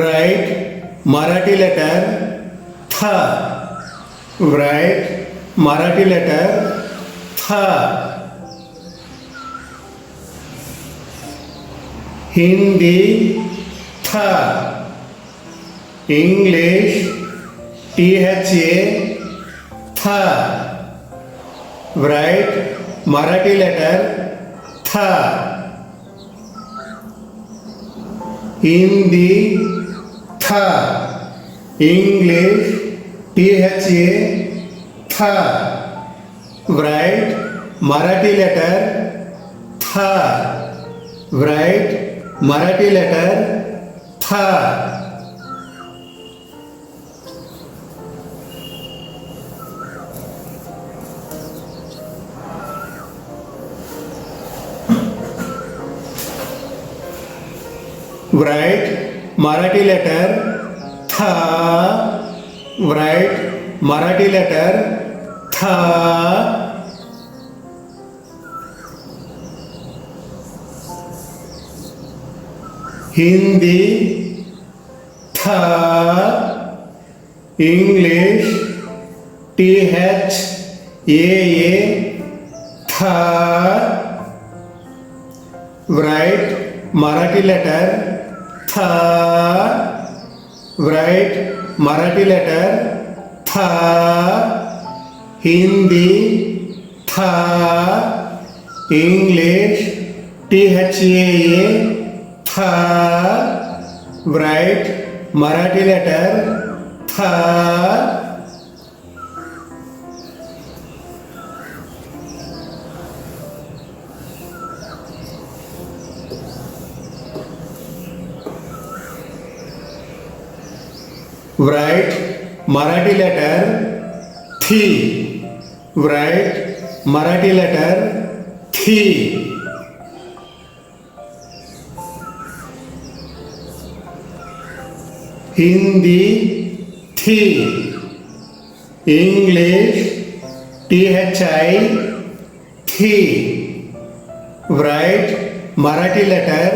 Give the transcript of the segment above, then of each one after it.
write Marathi letter tha. Write Marathi letter tha. Hindi tha. English tha tha. Write Marathi letter tha. Hindi tha. English tha tha. Write Marathi letter tha. Write Marathi letter tha. Write Marathi letter tha. Write Marathi letter tha. Hindi tha. English tha tha. Write Marathi letter tha. Write Marathi letter tha. Hindi tha. English tha tha. Write Marathi letter tha. Write Marathi letter thi. Write Marathi letter thi. Hindi thi. English thi thi. Write Marathi letter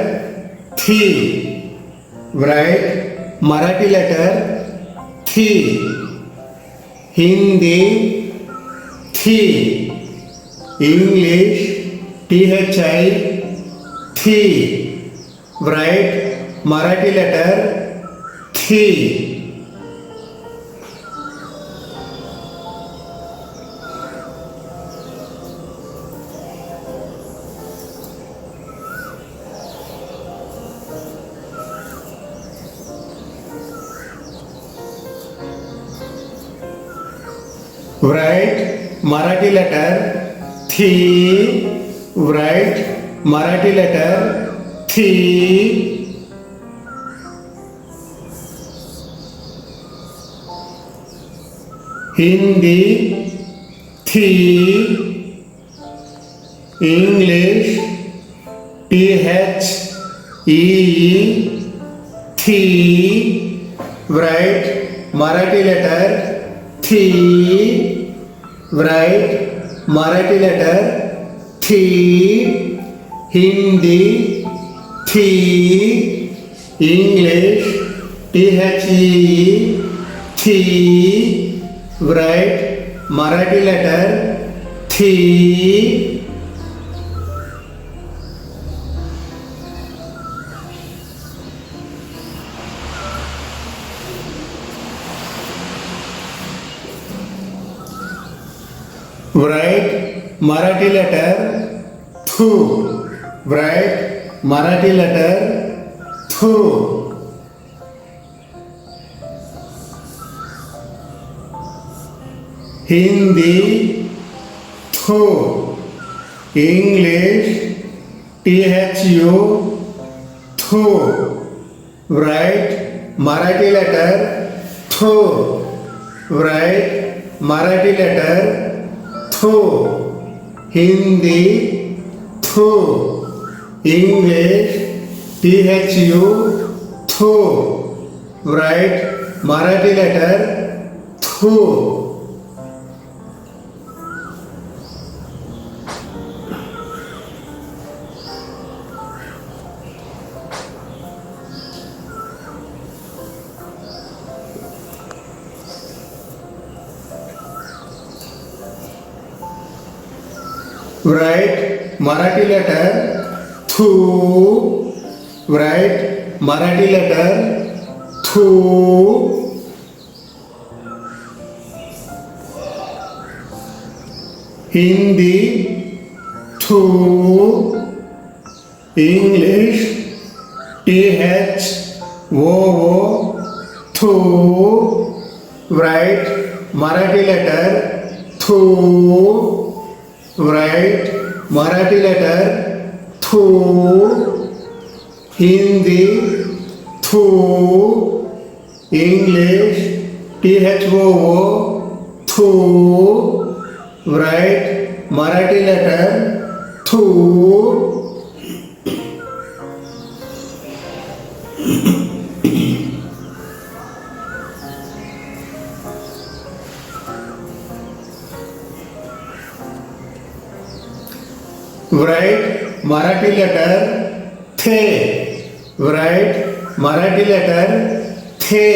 thi. Write Marathi letter thi. Hindi thi. English thi thi. Write Marathi letter thi. Write Marathi letter thi. Write Marathi letter thi. Hindi thi. English thi. Write Marathi letter thi. Write Marathi letter thi. Hindi thi. English thi. Write Marathi letter thi. Write Marathi letter thu. Write Marathi letter thu. Hindi thu. English thu. Write Marathi letter thu. Write Marathi letter thu. Hindi thu. English thu. Write Marathi letter thu. write Marathi letter thu, write Marathi letter thu. Hindi thu, English th wo thu, write Marathi letter thu, write Marathi letter thu. Hindi thu, English tho thu, write Marathi letter thu. Write Marathi letter the, write Marathi letter the.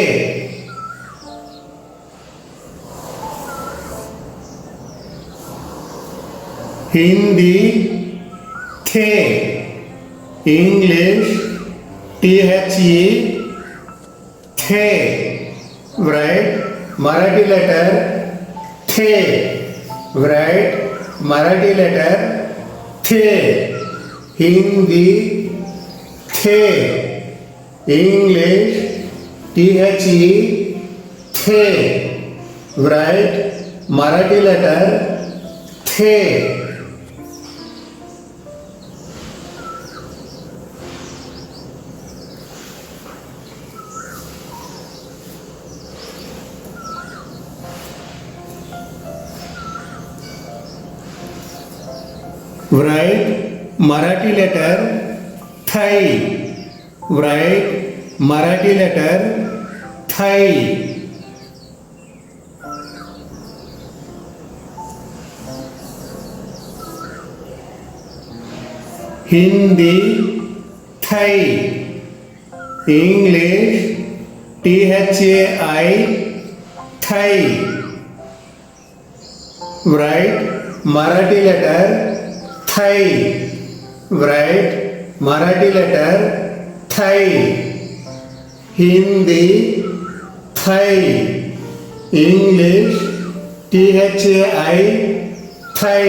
Hindi the, English the, write Marathi letter the, write Marathi letter the. Hindi the, English the, write Marathi letter the. Write Marathi letter thai, write Marathi letter thai. Hindi thai, English thai, thai, write Marathi letter thai, write Marathi letter thai. Hindi thai, English thai, thai,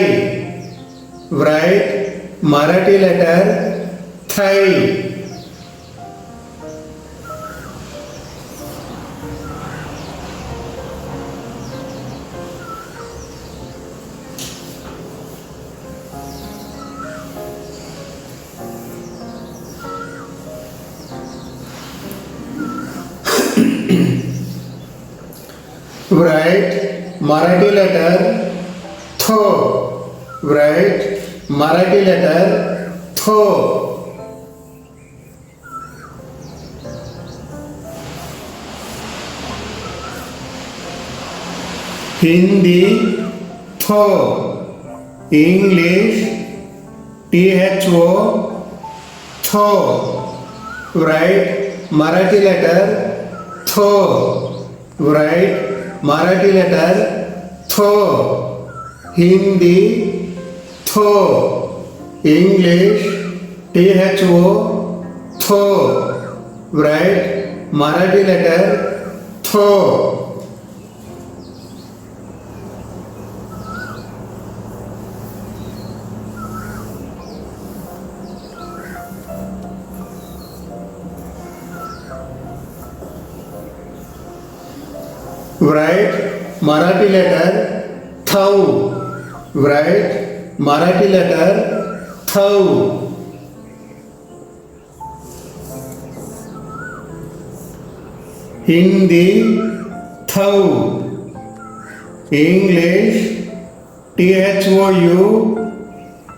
write Marathi letter thai. Write Marathi letter tho, write Marathi letter tho. Hindi tho, English tho, tho, write Marathi letter tho, write Marathi letter tho. Hindi tho, English tho, tho, write Marathi letter tho. Write Marathi letter thau, write Marathi letter thau. Hindi thau, English thou,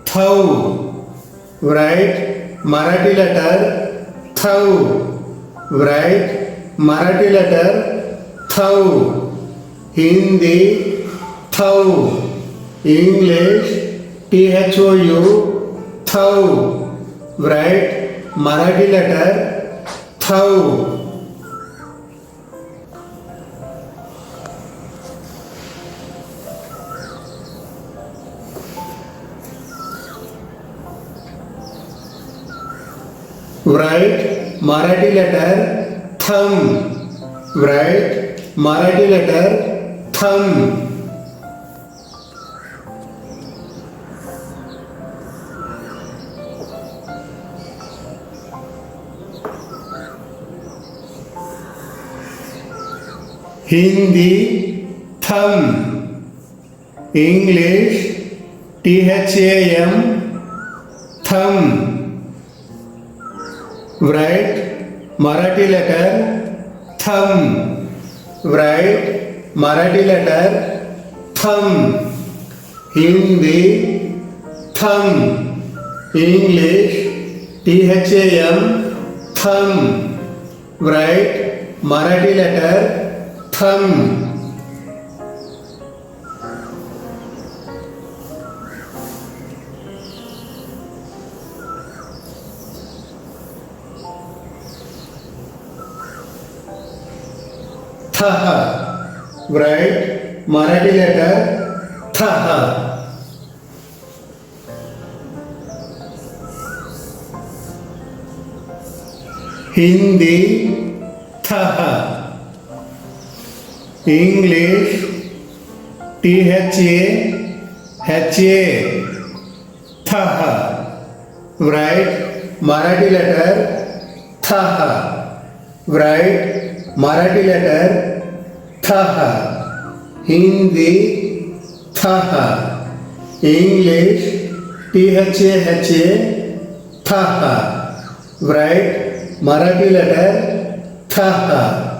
thau, write Marathi letter thau, write Marathi letter thau. Hindi thau, English thou, thau, write Marathi letter thau. write Marathi letter thumb. Write Marathi letter thumb. Hindi thumb. English THAM thumb. Write Marathi letter thumb. Write Marathi letter thumb. Hindi thumb. English THAM thumb. Write Marathi letter thumb. Thaha. Write Marathi letter thaha. Hindi thaha. English THA thaha. Write Marathi letter thaha. Write Marathi letter thaha. Hindi thaha. English THA thaha. Write Marathi letter thaha.